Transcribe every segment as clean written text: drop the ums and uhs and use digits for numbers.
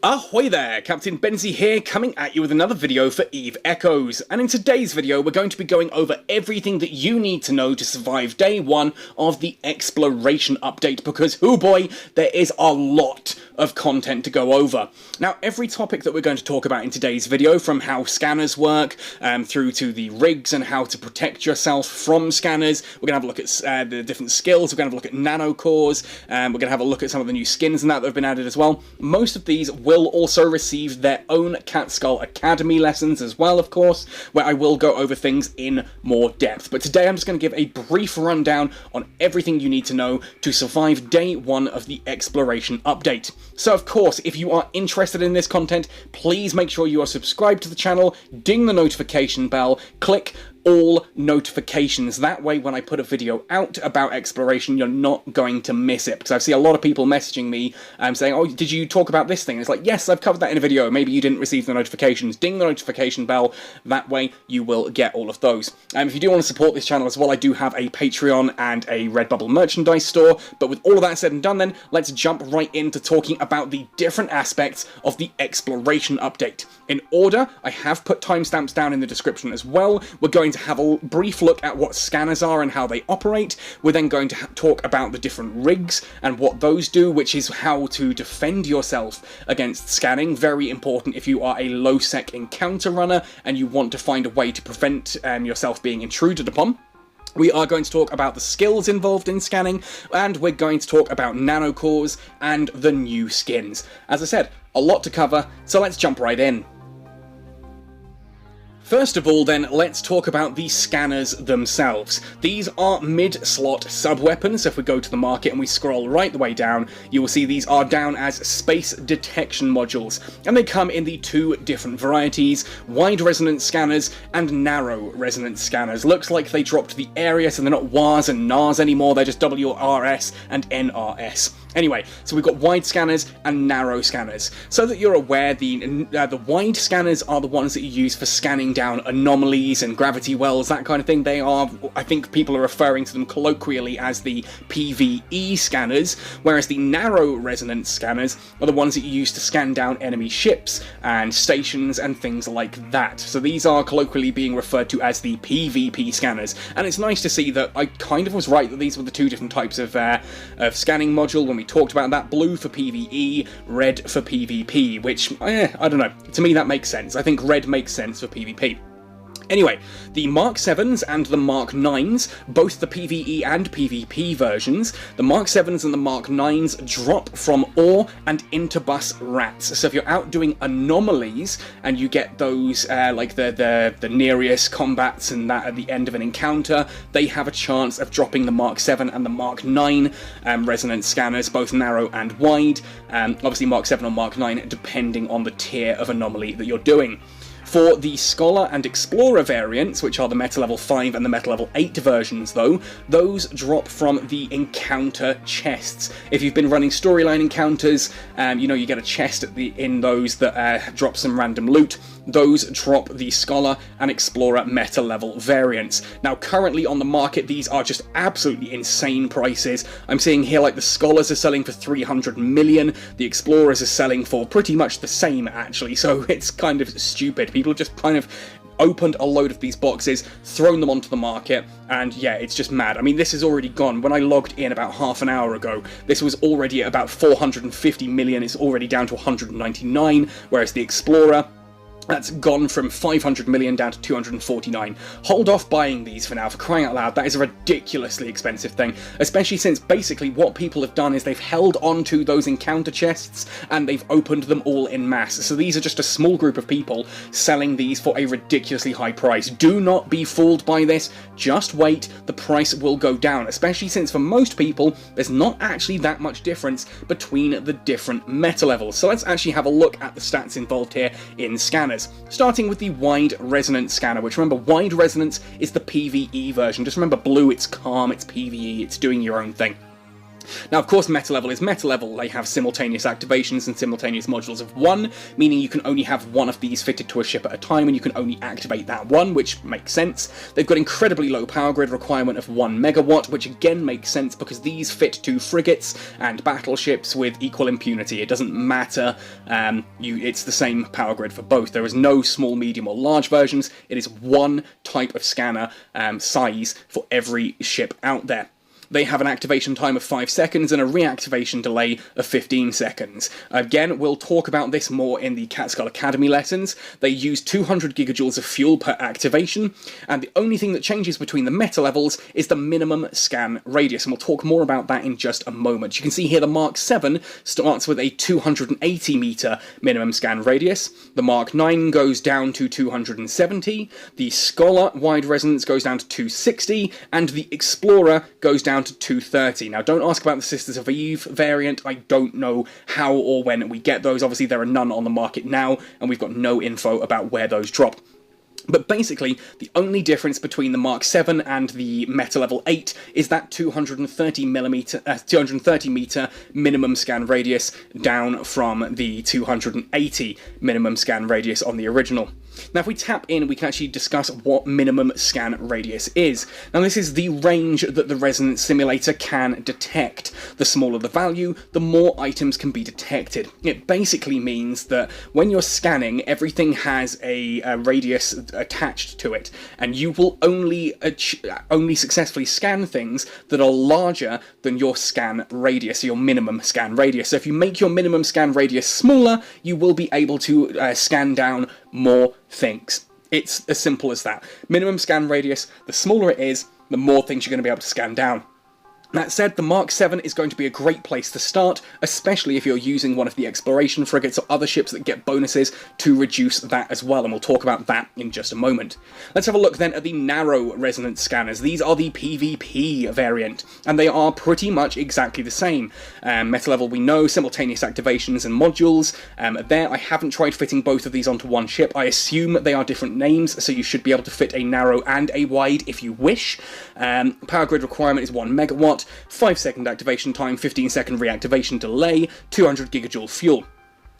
Ahoy there, Captain Benzie here, coming at you with another video for EVE Echoes, and in today's video we're going to be going over everything that you need to know to survive day one of the exploration update, because oh boy, there is a lot of content to go over. Now, every topic that we're going to talk about in today's video, from how scanners work, through to the rigs and how to protect yourself from scanners, we're going to have a look at the different skills, we're going to have a look at nanocores, we're going to have a look at some of the new skins and that have been added as well. Most of these will also receive their own Cat Skull Academy lessons as well, of course, where I will go over things in more depth. But today I'm just going to give a brief rundown on everything you need to know to survive day one of the exploration update. So of course, if you are interested in this content, please make sure you are subscribed to the channel, ding the notification bell, click all notifications. That way, when I put a video out about exploration, you're not going to miss it. Because I see a lot of people messaging me saying, oh, did you talk about this thing? And it's like, yes, I've covered that in a video. Maybe you didn't receive the notifications. Ding the notification bell. That way, you will get all of those. If you do want to support this channel as well, I do have a Patreon and a Redbubble merchandise store. But with all of that said and done then, let's jump right into talking about the different aspects of the exploration update. In order, I have put timestamps down in the description as well. We're going to have a brief look at what scanners are and how they operate. We're then going to talk about the different rigs and what those do, which is how to defend yourself against scanning. Very important if you are a low-sec encounter runner and you want to find a way to prevent yourself being intruded upon. We are going to talk about the skills involved in scanning, and we're going to talk about nanocores and the new skins. As I said, a lot to cover, so let's jump right in. First of all then, let's talk about the scanners themselves. These are mid-slot sub-weapons, so if we go to the market and we scroll right the way down, you will see these are down as space detection modules, and they come in the two different varieties, wide resonance scanners and narrow resonance scanners. Looks like they dropped the area, so they're not WARs and NARs anymore, they're just WRS and NRS. Anyway, so we've got wide scanners and narrow scanners. So that you're aware, the wide scanners are the ones that you use for scanning down anomalies and gravity wells, that kind of thing. They are, I think people are referring to them colloquially as the PvE scanners, whereas the narrow resonance scanners are the ones that you use to scan down enemy ships and stations and things like that. So these are colloquially being referred to as the PvP scanners, and it's nice to see that I kind of was right that these were the two different types of scanning module when we talked about that. Blue for PvE, red for PvP, which, I don't know, to me that makes sense. I think red makes sense for PvP. Anyway, the Mark 7s and the Mark 9s, both the PvE and PvP versions, the Mark 7s and the Mark 9s drop from ore and interbus rats. So if you're out doing anomalies and you get those, like the Nereus combats and that at the end of an encounter, they have a chance of dropping the Mark 7 and the Mark 9 resonance scanners, both narrow and wide. Obviously Mark 7 or Mark 9, depending on the tier of anomaly that you're doing. For the Scholar and Explorer variants, which are the Meta Level 5 and the Meta Level 8 versions though, those drop from the encounter chests. If you've been running storyline encounters, you know, you get a chest in those that drop some random loot. Those drop the Scholar and Explorer Meta Level variants. Now currently on the market, these are just absolutely insane prices. I'm seeing here like the Scholars are selling for 300 million, the Explorers are selling for pretty much the same actually, so it's kind of stupid. People have just kind of opened a load of these boxes, thrown them onto the market, and yeah, it's just mad. I mean, this is already gone. When I logged in about half an hour ago, this was already at about 450 million, it's already down to 199, whereas the Explorer, that's gone from 500 million down to 249. Hold off buying these for now, for crying out loud. That is a ridiculously expensive thing, especially since basically what people have done is they've held on to those encounter chests and they've opened them all in mass. So these are just a small group of people selling these for a ridiculously high price. Do not be fooled by this. Just wait. The price will go down, especially since for most people, there's not actually that much difference between the different meta levels. So let's actually have a look at the stats involved here in scanners. Starting with the wide resonance scanner, which remember, wide resonance is the PvE version. Just remember, blue, it's calm, it's PvE, it's doing your own thing. Now, of course, meta level is meta level. They have simultaneous activations and simultaneous modules of 1, meaning you can only have one of these fitted to a ship at a time, and you can only activate that one, which makes sense. They've got incredibly low power grid requirement of 1 megawatt, which again makes sense because these fit to frigates and battleships with equal impunity. It doesn't matter, it's the same power grid for both. There is no small, medium, or large versions. It is one type of scanner size for every ship out there. They have an activation time of 5 seconds and a reactivation delay of 15 seconds. Again, we'll talk about this more in the Catskull Academy lessons. They use 200 gigajoules of fuel per activation, and the only thing that changes between the meta levels is the minimum scan radius, and we'll talk more about that in just a moment. You can see here the Mark 7 starts with a 280 meter minimum scan radius, the Mark 9 goes down to 270, the Scholar wide resonance goes down to 260, and the Explorer goes down to 230. Now, don't ask about the Sisters of Eve variant. I don't know how or when we get those. Obviously, there are none on the market now, and we've got no info about where those drop. But basically, the only difference between the Mark 7 and the Meta Level 8 is that 230 meter minimum scan radius down from the 280 minimum scan radius on the original. Now, if we tap in, we can actually discuss what minimum scan radius is. Now, this is the range that the resonance simulator can detect. The smaller the value, the more items can be detected. It basically means that when you're scanning, everything has a radius attached to it, and you will only successfully scan things that are larger than your scan radius, your minimum scan radius. So if you make your minimum scan radius smaller, you will be able to scan down more things. It's as simple as that. Minimum scan radius, the smaller it is, the more things you're going to be able to scan down. That said, the Mark 7 is going to be a great place to start, especially if you're using one of the exploration frigates or other ships that get bonuses to reduce that as well, and we'll talk about that in just a moment. Let's have a look then at the narrow resonance scanners. These are the PvP variant, and they are pretty much exactly the same. Meta level we know, simultaneous activations and modules. There, I haven't tried fitting both of these onto one ship. I assume they are different names, so you should be able to fit a narrow and a wide if you wish. Power grid requirement is 1 megawatt. 5-second activation time, 15-second reactivation delay, 200 gigajoule fuel.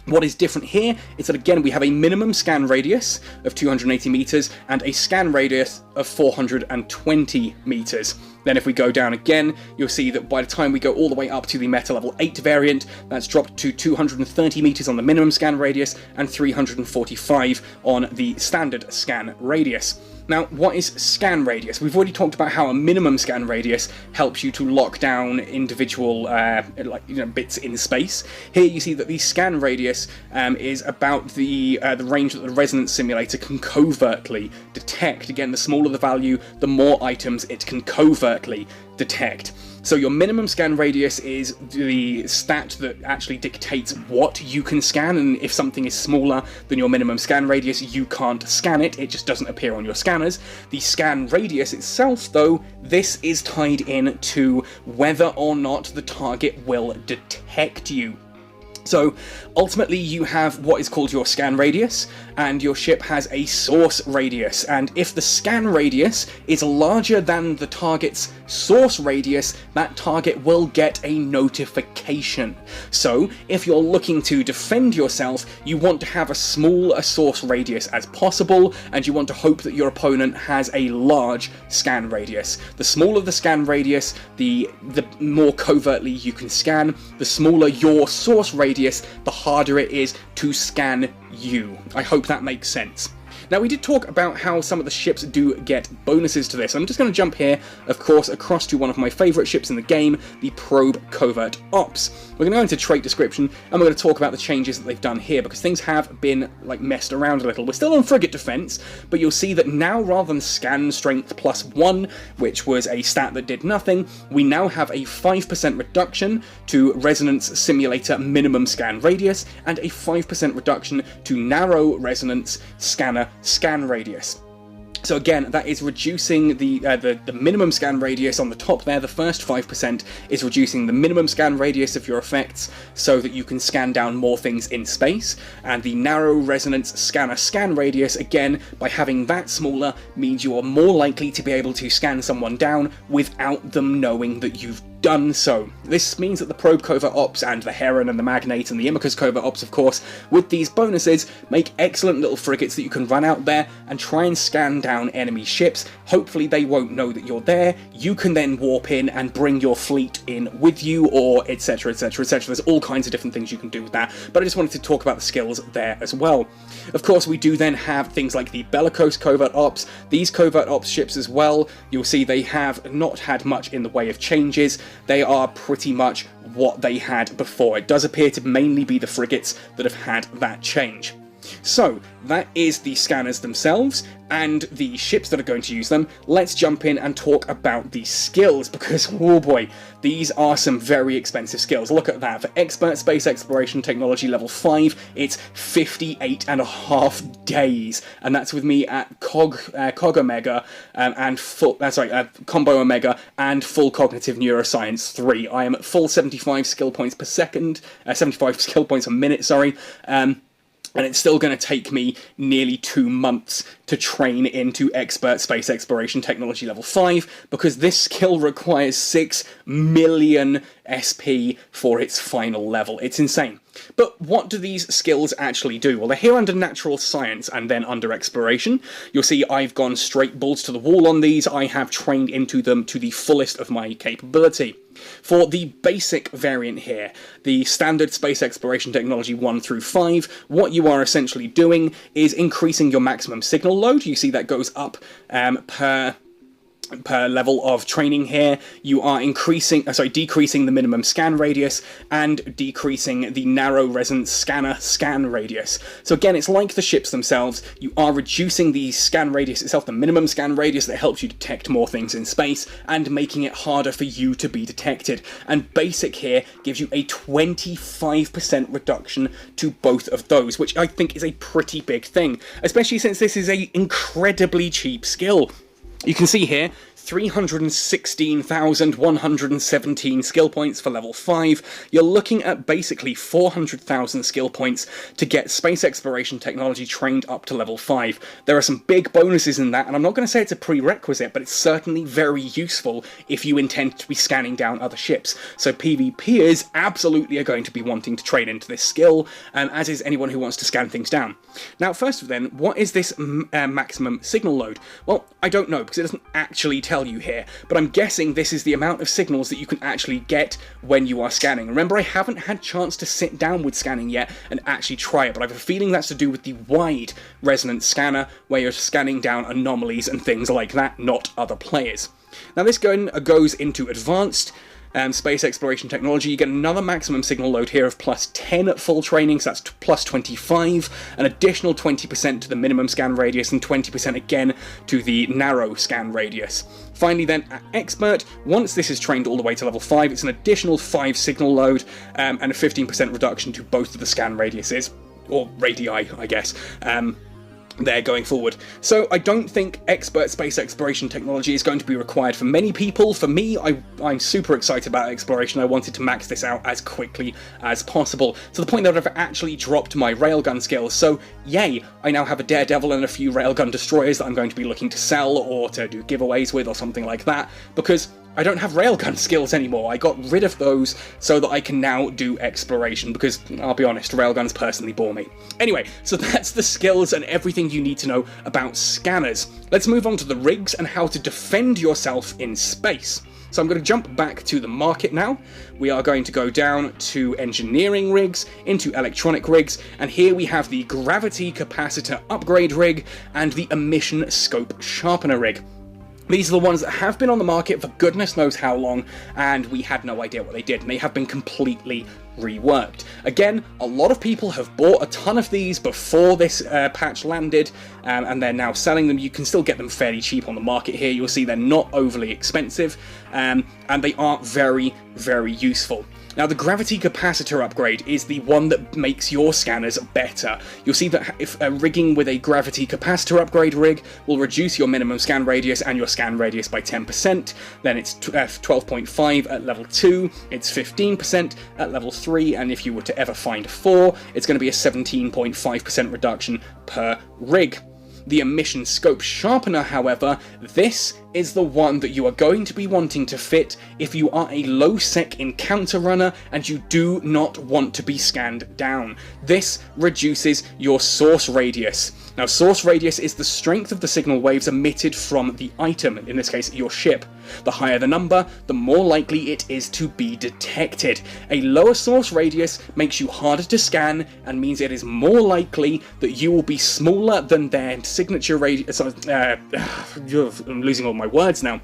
What is different here is that, again, we have a minimum scan radius of 280 meters and a scan radius of 420 meters. Then if we go down again, you'll see that by the time we go all the way up to the Meta Level 8 variant, that's dropped to 230 meters on the minimum scan radius and 345 on the standard scan radius. Now, what is scan radius? We've already talked about how a minimum scan radius helps you to lock down individual bits in space. Here you see that the scan radius is about the range that the resonance simulator can covertly detect. Again, the smaller the value, the more items it can covertly detect. So your minimum scan radius is the stat that actually dictates what you can scan, and if something is smaller than your minimum scan radius, you can't scan it, it just doesn't appear on your scanners. The scan radius itself, though, this is tied in to whether or not the target will detect you. So ultimately you have what is called your scan radius, and your ship has a source radius, and if the scan radius is larger than the target's source radius, that target will get a notification. So if you're looking to defend yourself, you want to have as small a source radius as possible, and you want to hope that your opponent has a large scan radius. The smaller the scan radius, the more covertly you can scan. The smaller your source radius, the harder it is to scan you. I hope that makes sense. Now, we did talk about how some of the ships do get bonuses to this. I'm just going to jump here, of course, across to one of my favourite ships in the game, the Probe Covert Ops. We're going to go into trait description, and we're going to talk about the changes that they've done here, because things have been, messed around a little. We're still on frigate defence, but you'll see that now, rather than scan strength +1, which was a stat that did nothing, we now have a 5% reduction to resonance simulator minimum scan radius, and a 5% reduction to narrow resonance scanner scan radius. So again, that is reducing the minimum scan radius on the top there. The first 5% is reducing the minimum scan radius of your effects so that you can scan down more things in space. And the narrow resonance scanner scan radius, again, by having that smaller, means you are more likely to be able to scan someone down without them knowing that you've done so. This means that the Probe Covert Ops and the Heron and the Magnate and the Imicus Covert Ops, of course, with these bonuses, make excellent little frigates that you can run out there and try and scan down enemy ships. Hopefully they won't know that you're there. You can then warp in and bring your fleet in with you, or etc, etc, etc. There's all kinds of different things you can do with that, but I just wanted to talk about the skills there as well. Of course, we do then have things like the Bellicose Covert Ops. These Covert Ops ships as well, you'll see they have not had much in the way of changes. They are pretty much what they had before. It does appear to mainly be the frigates that have had that change. So, that is the scanners themselves, and the ships that are going to use them. Let's jump in and talk about the skills, because, oh boy, these are some very expensive skills. Look at that. For Expert Space Exploration Technology level 5, it's 58.5 days, and that's with me at Cog Omega, and full, Combo Omega, and full Cognitive Neuroscience 3. I am at full 75 skill points per second, 75 skill points a minute, sorry, and it's still going to take me nearly 2 months to train into Expert Space Exploration Technology level 5, because this skill requires 6 million SP for its final level. It's insane. But what do these skills actually do? Well, they're here under Natural Science and then under Exploration. You'll see I've gone straight balls to the wall on these. I have trained into them to the fullest of my capability. For the basic variant here, the standard Space Exploration Technology 1 through 5, what you are essentially doing is increasing your maximum signal load. You see that goes up per level of training here. You are decreasing the minimum scan radius and decreasing the narrow resonance scan radius. So again, it's like the ships themselves. You are reducing the scan radius itself, the minimum scan radius that helps you detect more things in space, and making it harder for you to be detected. And basic here gives you a 25% reduction to both of those, which I think is a pretty big thing, especially since this is an incredibly cheap skill. You can see here, 316,117 skill points for level 5. You're looking at basically 400,000 skill points to get Space Exploration Technology trained up to level 5. There are some big bonuses in that, and I'm not going to say it's a prerequisite, but it's certainly very useful if you intend to be scanning down other ships. So PvPers absolutely are going to be wanting to train into this skill, as is anyone who wants to scan things down. Now, first of then, what is this maximum signal load? Well, I don't know, because it doesn't actually tell you here, but I'm guessing this is the amount of signals that you can actually get when you are scanning. Remember, I haven't had chance to sit down with scanning yet and actually try it, but I have a feeling that's to do with the wide resonance scanner, where you're scanning down anomalies and things like that, not other players. Now this goes into advanced Space Exploration Technology. You get another maximum signal load here of plus 10 at full training, so that's plus 25, an additional 20% to the minimum scan radius, and 20% again to the narrow scan radius. Finally then, at Expert, once this is trained all the way to level 5, it's an additional 5 signal load, and a 15% reduction to both of the scan radiuses, or radii, I guess, there going forward. So I don't think Expert Space Exploration Technology is going to be required for many people. For me, I'm super excited about exploration. I wanted to max this out as quickly as possible, to the point that I've actually dropped my railgun skills. So yay, I now have a Daredevil and a few railgun destroyers that I'm going to be looking to sell or to do giveaways with or something like that, because I don't have railgun skills anymore. I got rid of those so that I can now do exploration, because, I'll be honest, railguns personally bore me. Anyway, so that's the skills and everything you need to know about scanners. Let's move on to the rigs and how to defend yourself in space. So I'm going to jump back to the market now. We are going to go down to engineering rigs, into electronic rigs, and here we have the gravity capacitor upgrade rig and the emission scope sharpener rig. These are the ones that have been on the market for goodness knows how long, and we had no idea what they did, and they have been completely reworked. Again, a lot of people have bought a ton of these before this patch landed, and they're now selling them. You can still get them fairly cheap on the market here. You'll see they're not overly expensive, and they are very, very useful. Now, the gravity capacitor upgrade is the one that makes your scanners better. You'll see that if rigging with a gravity capacitor upgrade rig will reduce your minimum scan radius and your scan radius by 10%, then it's 12.5 at level 2, it's 15% at level 3, and if you were to ever find 4, it's going to be a 17.5% reduction per rig. The emission scope sharpener, however, this is the one that you are going to be wanting to fit if you are a low-sec encounter runner and you do not want to be scanned down. This reduces your source radius. Now, source radius is the strength of the signal waves emitted from the item, in this case, your ship. The higher the number, the more likely it is to be detected. A lower source radius makes you harder to scan and means it is more likely that you will be smaller than their signature radius. I'm losing all my words now.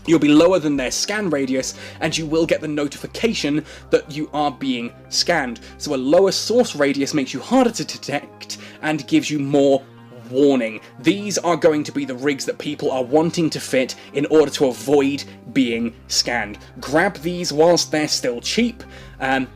You'll be lower than their scan radius, and you will get the notification that you are being scanned. So a lower source radius makes you harder to detect and gives you more warning. These are going to be the rigs that people are wanting to fit in order to avoid being scanned. Grab these whilst they're still cheap.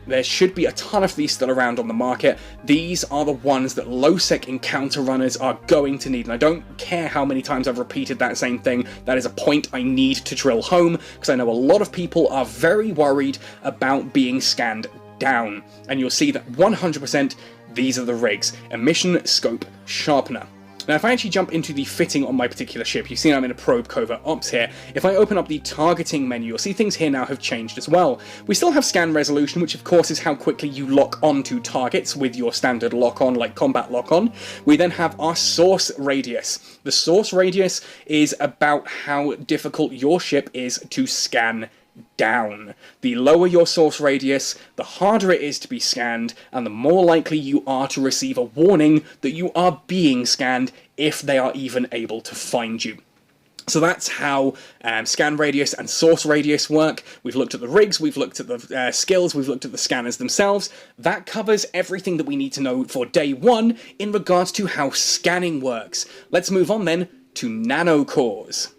There should be a ton of these still around on the market. These are the ones that low-sec encounter runners are going to need, and I don't care how many times I've repeated that same thing. That is a point I need to drill home, because I know a lot of people are very worried about being scanned down, and you'll see that 100% these are the rigs. Emission scope sharpener. Now, if I actually jump into the fitting on my particular ship, you've seen I'm in a probe covert ops here. If I open up the targeting menu, you'll see things here now have changed as well. We still have scan resolution, which of course is how quickly you lock onto targets with your standard lock-on, like combat lock-on. We then have our source radius. The source radius is about how difficult your ship is to scan down. The lower your source radius, the harder it is to be scanned, and the more likely you are to receive a warning that you are being scanned if they are even able to find you. So that's how scan radius and source radius work. We've looked at the rigs, we've looked at the skills, we've looked at the scanners themselves. That covers everything that we need to know for day one in regards to how scanning works. Let's move on then to nanocores.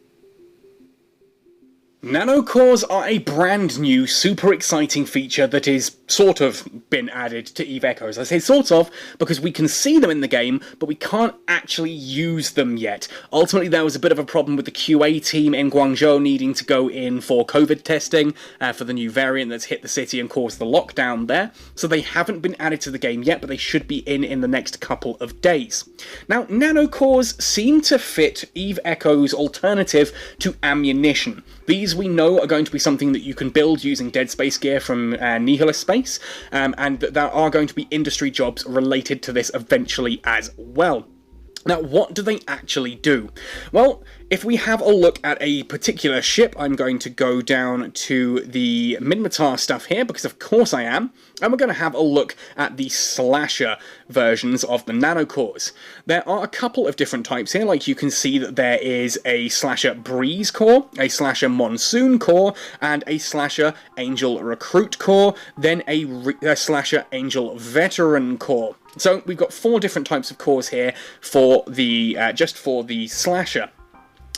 Nanocores are a brand new, super exciting feature that is sort of been added to EVE Echoes. I say sort of because we can see them in the game, but we can't actually use them yet. Ultimately, there was a bit of a problem with the QA team in Guangzhou needing to go in for COVID testing for the new variant that's hit the city and caused the lockdown there. So they haven't been added to the game yet, but they should be in the next couple of days. Now, nanocores seem to fit EVE Echoes' alternative to ammunition. These we know are going to be something that you can build using Dead Space gear from Nihilist Space, and that there are going to be industry jobs related to this eventually as well. Now, what do they actually do? Well, if we have a look at a particular ship, I'm going to go down to the Minmatar stuff here, because of course I am, and we're going to have a look at the slasher versions of the nanocores. There are a couple of different types here, like you can see that there is a slasher breeze core, a slasher monsoon core, and a slasher angel recruit core, then a slasher angel veteran core. So we've got 4 different types of cores here for the just for the slasher.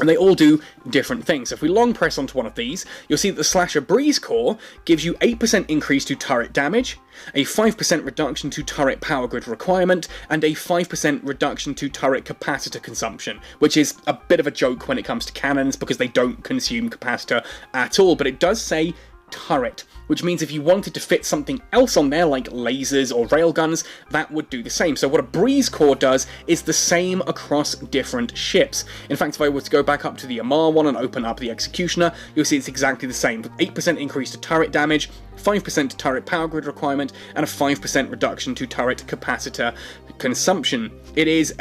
And they all do different things. If we long press onto one of these, you'll see that the Slasher Breeze core gives you 8% increase to turret damage, a 5% reduction to turret power grid requirement, and a 5% reduction to turret capacitor consumption, which is a bit of a joke when it comes to cannons because they don't consume capacitor at all, but it does say turret, which means if you wanted to fit something else on there, like lasers or railguns, that would do the same. So what a breeze core does is the same across different ships. In fact, if I were to go back up to the Amar one and open up the Executioner, you'll see it's exactly the same. 8% increase to turret damage, 5% to turret power grid requirement, and a 5% reduction to turret capacitor consumption. It is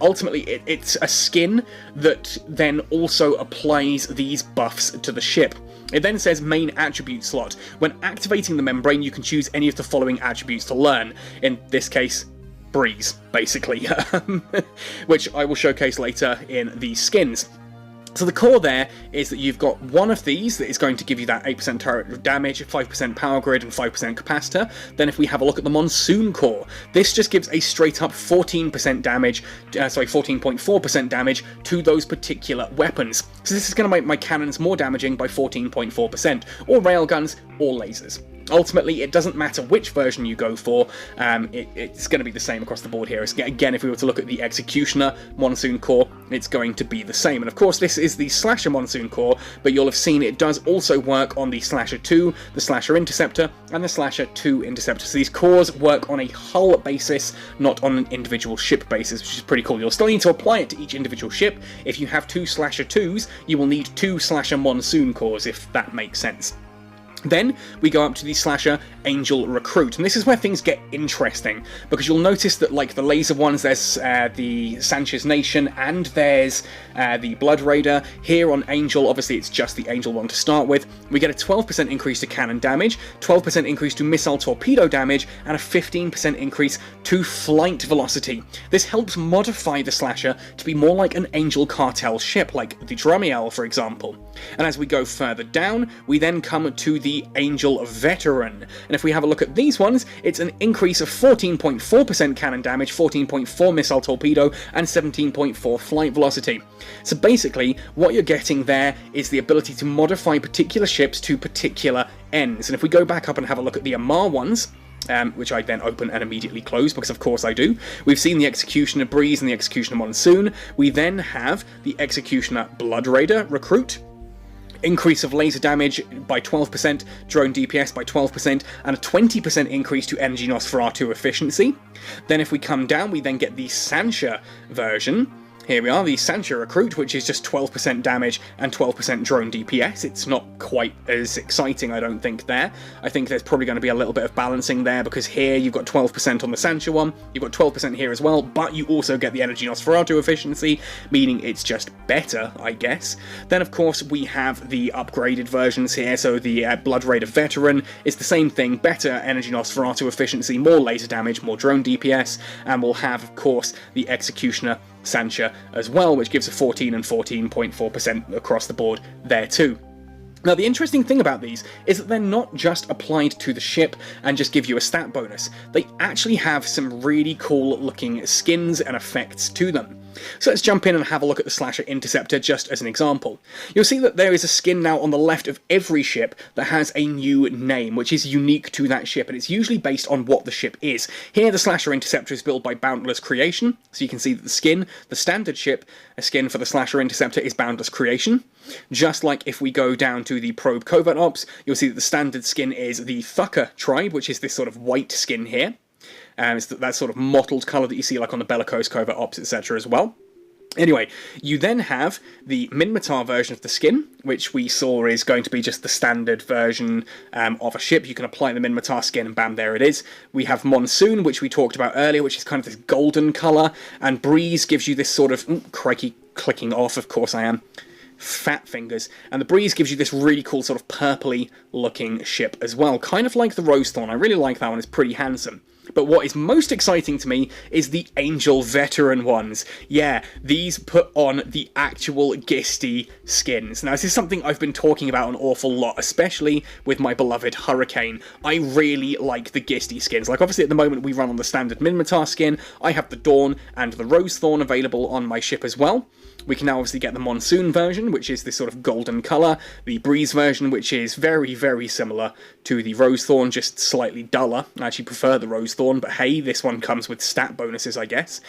ultimately it's a skin that then also applies these buffs to the ship. It then says main attribute slot. When activating the membrane, you can choose any of the following attributes to learn. In this case, breeze, basically, which I will showcase later in the skins. So the core there is that you've got one of these that is going to give you that 8% turret damage, 5% power grid, and 5% capacitor. Then if we have a look at the Monsoon core, this just gives a straight up 14% damage, 14.4% damage to those particular weapons. So this is going to make my cannons more damaging by 14.4%, or railguns, or lasers. Ultimately, it doesn't matter which version you go for, it's going to be the same across the board here. Again, if we were to look at the Executioner Monsoon Core, it's going to be the same. And of course, this is the Slasher Monsoon Core, but you'll have seen it does also work on the Slasher 2, the Slasher Interceptor, and the Slasher 2 Interceptor. So these cores work on a hull basis, not on an individual ship basis, which is pretty cool. You'll still need to apply it to each individual ship. If you have 2 Slasher 2s, you will need 2 Slasher Monsoon Cores, if that makes sense. Then we go up to the Slasher Angel Recruit, and this is where things get interesting, because you'll notice that, like the laser ones, there's the Sanchez Nation, and there's the Blood Raider. Here on Angel, obviously it's just the Angel one to start with. We get a 12% increase to cannon damage, 12% increase to missile torpedo damage, and a 15% increase to flight velocity. This helps modify the Slasher to be more like an Angel Cartel ship, like the Drumiel, for example. And as we go further down, we then come to the Angel Veteran. And if we have a look at these ones, it's an increase of 14.4% cannon damage, 14.4 missile torpedo, and 17.4 flight velocity. So basically, what you're getting there is the ability to modify particular ships to particular ends. And if we go back up and have a look at the Amar ones, which I then open and immediately close, because of course I do. We've seen the Executioner Breeze and the Executioner Monsoon. We then have the Executioner Blood Raider Recruit. Increase of laser damage by 12%, drone DPS by 12%, and a 20% increase to Energy Nosferatu efficiency. Then if we come down, we then get the Sancha version. Here we are, the Sancha Recruit, which is just 12% damage and 12% drone DPS. It's not quite as exciting, I don't think, there. I think there's probably going to be a little bit of balancing there, because here you've got 12% on the Sancha one, you've got 12% here as well, but you also get the Energy Nosferatu efficiency, meaning it's just better, I guess. Then, of course, we have the upgraded versions here, so the Blood Raider Veteran is the same thing, better Energy Nosferatu efficiency, more laser damage, more drone DPS, and we'll have, of course, the Executioner Sancha as well, which gives a 14 and 14.4% across the board there too. Now, the interesting thing about these is that they're not just applied to the ship and just give you a stat bonus. They actually have some really cool looking skins and effects to them. So let's jump in and have a look at the Slasher Interceptor just as an example. You'll see that there is a skin now on the left of every ship that has a new name, which is unique to that ship, and it's usually based on what the ship is. Here, the Slasher Interceptor is built by Boundless Creation, so you can see that the skin, the standard ship, a skin for the Slasher Interceptor is Boundless Creation. Just like if we go down to the Probe Covert Ops, you'll see that the standard skin is the Thucker Tribe, which is this sort of white skin here. It's that sort of mottled colour that you see like on the Bellicose Covert Ops, etc. as well. Anyway, you then have the Minmatar version of the skin, which we saw is going to be just the standard version of a ship. You can apply the Minmatar skin and bam, there it is. We have Monsoon, which we talked about earlier, which is kind of this golden colour, and Breeze gives you this sort of, crikey, clicking off, of course I am. Fat fingers, and the Breeze gives you this really cool sort of purpley looking ship as well, kind of like the Rosethorn. I really like that one, it's pretty handsome. But what is most exciting to me is the Angel Veteran ones. Yeah, these put on the actual Gisty skins. Now, this is something I've been talking about an awful lot, especially with my beloved Hurricane. I really like the Gisty skins. Like, obviously, at the moment, we run on the standard Minmatar skin. I have the Dawn and the Rosethorn available on my ship as well. We can now obviously get the Monsoon version, which is this sort of golden colour, the Breeze version, which is very, very similar to the Rosethorn, just slightly duller. I actually prefer the Rosethorn, but hey, this one comes with stat bonuses, I guess.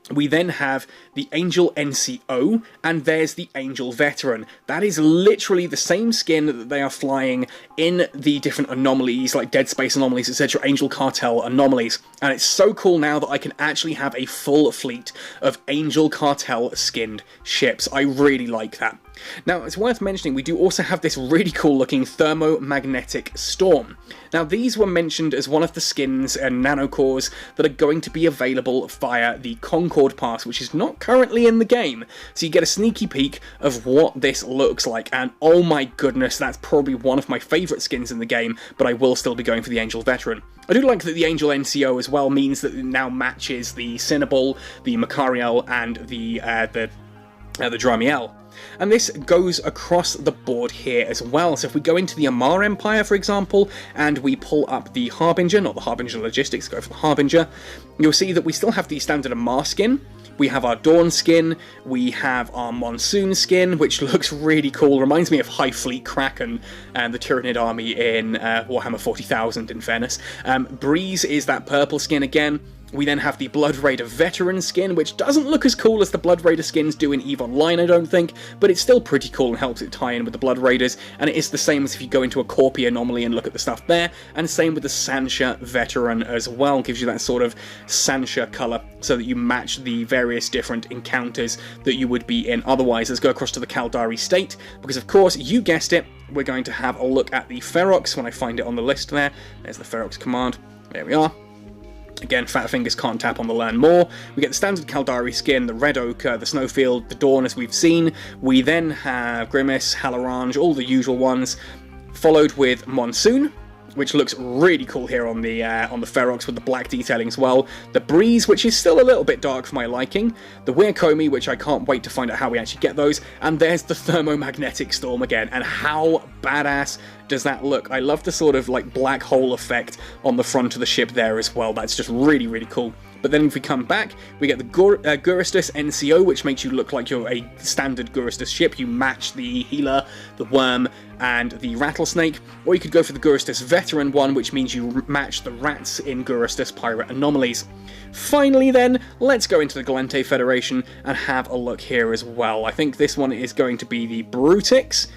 We then have the Angel NCO, and there's the Angel Veteran. That is literally the same skin that they are flying in the different anomalies, like Dead Space anomalies, etc., Angel Cartel anomalies. And it's so cool now that I can actually have a full fleet of Angel Cartel skinned ships. I really like that. Now, it's worth mentioning, we do also have this really cool looking Thermomagnetic Storm. Now, these were mentioned as one of the skins and nanocores that are going to be available via the Concord Pass, which is not currently in the game. So you get a sneaky peek of what this looks like, and oh my goodness, that's probably one of my favourite skins in the game, but I will still be going for the Angel Veteran. I do like that the Angel NCO as well means that it now matches the Cinnabal, the Macariel, and the Drumiel. And this goes across the board here as well. So if we go into the Amar Empire, for example, and we pull up the Harbinger, not the Harbinger Logistics, go for the Harbinger, you'll see that we still have the standard Amar skin. We have our Dawn skin, we have our Monsoon skin, which looks really cool, reminds me of High Fleet Kraken and the Tyranid army in Warhammer 40,000 in fairness. Breeze is that purple skin again. We then have the Blood Raider Veteran skin, which doesn't look as cool as the Blood Raider skins do in EVE Online, I don't think, but it's still pretty cool and helps it tie in with the Blood Raiders, and it is the same as if you go into a Corpi anomaly and look at the stuff there, and same with the Sansha Veteran as well, gives you that sort of Sansha colour, so that you match the various different encounters that you would be in otherwise. Let's go across to the Kaldari State, because of course, you guessed it, we're going to have a look at the Ferox when I find it on the list there. There's the Ferox command, there we are. Again, fat fingers can't tap on the learn more. We get the standard Kaldari skin, the Red Ochre, the Snowfield, the Dawn as we've seen. We then have Grimace, Halarange, all the usual ones, followed with Monsoon, which looks really cool here on the Ferox with the black detailing as well. The Breeze, which is still a little bit dark for my liking. The Weirkomi, which I can't wait to find out how we actually get those. And there's the Thermomagnetic Storm again, and how badass does that look? I love the sort of like black hole effect on the front of the ship there as well. That's just really, really cool. But then if we come back, we get the Gurustus NCO, which makes you look like you're a standard Gurustus ship. You match the Healer, the Worm, and the Rattlesnake. Or you could go for the Gurustus Veteran one, which means you match the rats in Gurustus Pirate Anomalies. Finally then, let's go into the Galente Federation and have a look here as well. I think this one is going to be the Brutix.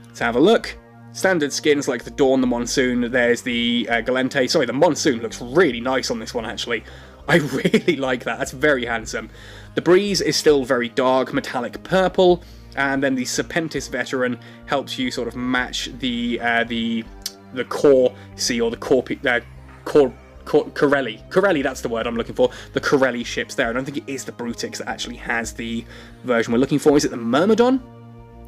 Let's have a look. Standard skins like the Dawn, the Monsoon, there's the Galente. Sorry, the Monsoon looks really nice on this one, actually. I really like that, that's very handsome. The Breeze is still very dark, metallic purple, and then the Serpentis Veteran helps you sort of match the core C, or the Corelli, that's the word I'm looking for. The Corelli ships there. I don't think it is the Brutix that actually has the version we're looking for. Is it the Myrmidon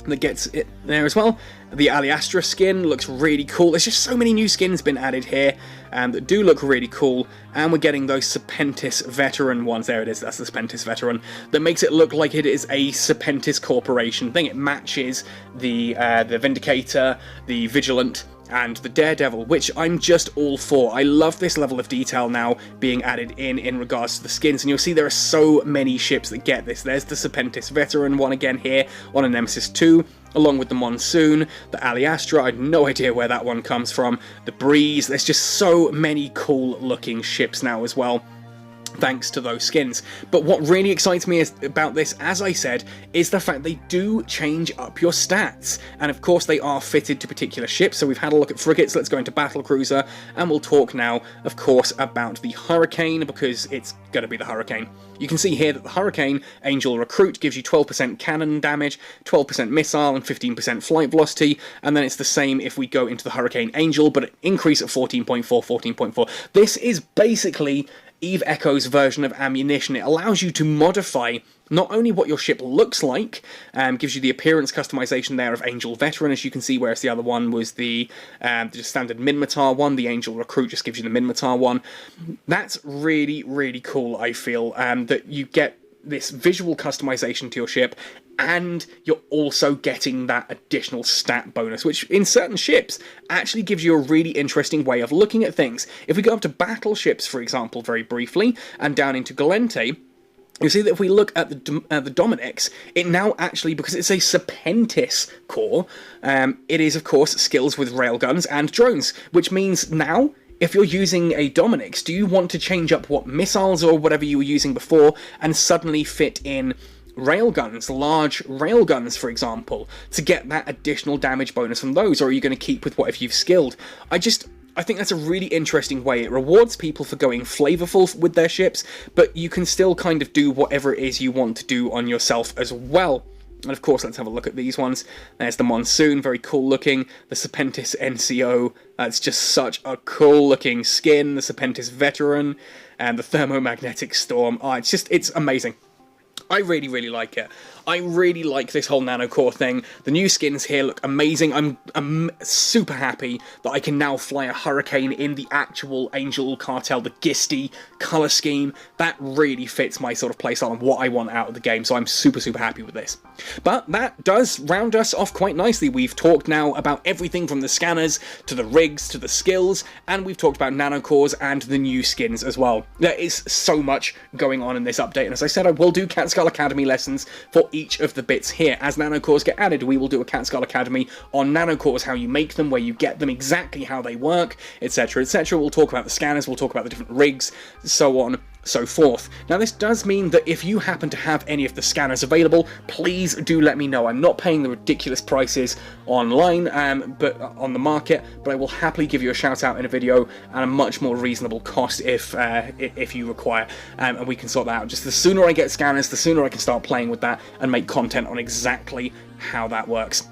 that gets it there as well? The Aliastra skin looks really cool. There's just so many new skins been added here that do look really cool, and we're getting those Serpentis Veteran ones. There it is, that's the Serpentis Veteran. That makes it look like it is a Serpentis Corporation thing. It matches the Vindicator, the Vigilant, and the Daredevil, which I'm just all for. I love this level of detail now being added in regards to the skins, and you'll see there are so many ships that get this. There's the Serpentis Veteran one again here on a Nemesis 2, along with the Monsoon, the Aliastra, I have no idea where that one comes from, the Breeze. There's just so many cool looking ships now as well, thanks to those skins. But what really excites me about this, as I said, is the fact they do change up your stats. And of course they are fitted to particular ships, so we've had a look at frigates, let's go into battlecruiser, and we'll talk now, of course, about the Hurricane, because it's going to be the Hurricane. You can see here that the Hurricane Angel Recruit gives you 12% cannon damage, 12% missile, and 15% flight velocity, and then it's the same if we go into the Hurricane Angel, but an increase of 14.4, 14.4. This is basically Eve Echo's version of ammunition. It allows you to modify not only what your ship looks like, gives you the appearance customization there of Angel Veteran, as you can see, whereas the other one was the standard Minmatar one. The Angel Recruit just gives you the Minmatar one. That's really, really cool, I feel, that you get this visual customization to your ship, and you're also getting that additional stat bonus, which in certain ships actually gives you a really interesting way of looking at things. If we go up to battleships, for example, very briefly, and down into Galente, you see that if we look at the Dominix, it now actually, because it's a Serpentis core, it is, of course, skills with railguns and drones, which means now, if you're using a Dominix, do you want to change up what missiles or whatever you were using before and suddenly fit in railguns, large railguns, for example, to get that additional damage bonus from those, or are you going to keep with whatever you've skilled? I think that's a really interesting way. It rewards people for going flavorful with their ships, but you can still kind of do whatever it is you want to do on yourself as well. And of course, let's have a look at these ones. There's the Monsoon, very cool looking. The Serpentis NCO, that's just such a cool looking skin. The Serpentis Veteran, and the Thermomagnetic Storm. Oh, it's amazing. I really, really like it. I really like this whole Nanocore thing. The new skins here look amazing. I'm super happy that I can now fly a Hurricane in the actual Angel Cartel, the Gisty colour scheme. That really fits my sort of playstyle and what I want out of the game, so I'm super, super happy with this. But that does round us off quite nicely. We've talked now about everything from the scanners, to the rigs, to the skills, and we've talked about Nanocores and the new skins as well. There is so much going on in this update, and as I said, I will do Cat Skull Academy lessons for each of the bits here. As Nanocores get added, we will do a Cat Skull Academy on Nanocores, how you make them, where you get them, exactly how they work, etc, etc. We'll talk about the scanners, we'll talk about the different rigs, so on, so forth. Now this does mean that if you happen to have any of the scanners available, please do let me know. I'm not paying the ridiculous prices online, but on the market, but I will happily give you a shout out in a video at a much more reasonable cost if you require, and we can sort that out. Just the sooner I get scanners, the sooner I can start playing with that and make content on exactly how that works.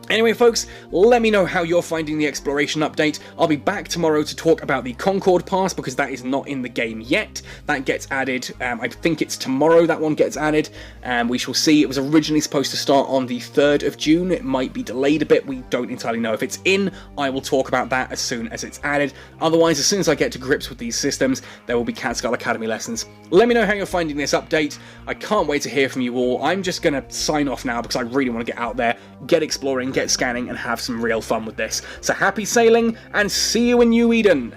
Anyway, folks, let me know how you're finding the exploration update. I'll be back tomorrow to talk about the Concord Pass, because that is not in the game yet. That gets added, I think it's tomorrow that one gets added, and we shall see. It was originally supposed to start on the 3rd of June. It might be delayed a bit. We don't entirely know. If it's in, I will talk about that as soon as it's added. Otherwise, as soon as I get to grips with these systems, there will be Cat Skull Academy lessons. Let me know how you're finding this update. I can't wait to hear from you all. I'm just going to sign off now because I really want to get out there, get exploring, get scanning, and have some real fun with this. So happy sailing, and see you in New Eden!